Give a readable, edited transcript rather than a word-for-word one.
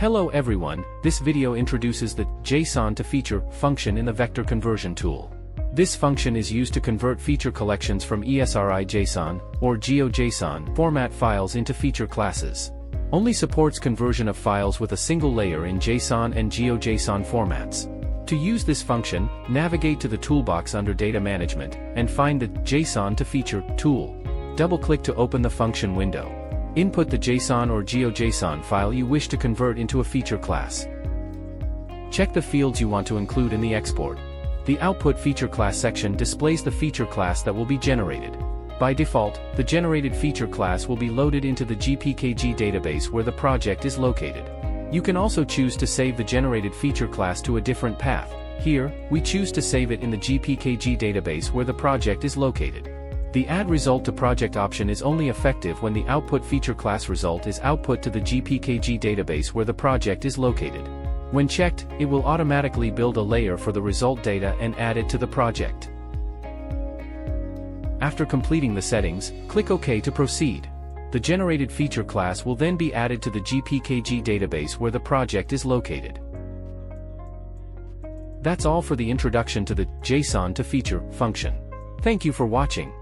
Hello everyone, this video introduces the JSON to feature function in the vector conversion tool. This function is used to convert feature collections from ESRI JSON, or GeoJSON, format files into feature classes. Only supports conversion of files with a single layer in JSON and GeoJSON formats. To use this function, navigate to the toolbox under Data Management, and find the JSON to feature tool. Double-click to open the function window. Input the JSON or GeoJSON file you wish to convert into a feature class. Check the fields you want to include in the export. The Output Feature Class section displays the feature class that will be generated. By default, the generated feature class will be loaded into the GPKG database where the project is located. You can also choose to save the generated feature class to a different path. Here, we choose to save it in the GPKG database where the project is located. The Add Result to Project option is only effective when the output feature class result is output to the GPKG database where the project is located. When checked, it will automatically build a layer for the result data and add it to the project. After completing the settings, click OK to proceed. The generated feature class will then be added to the GPKG database where the project is located. That's all for the introduction to the JSON to feature function. Thank you for watching.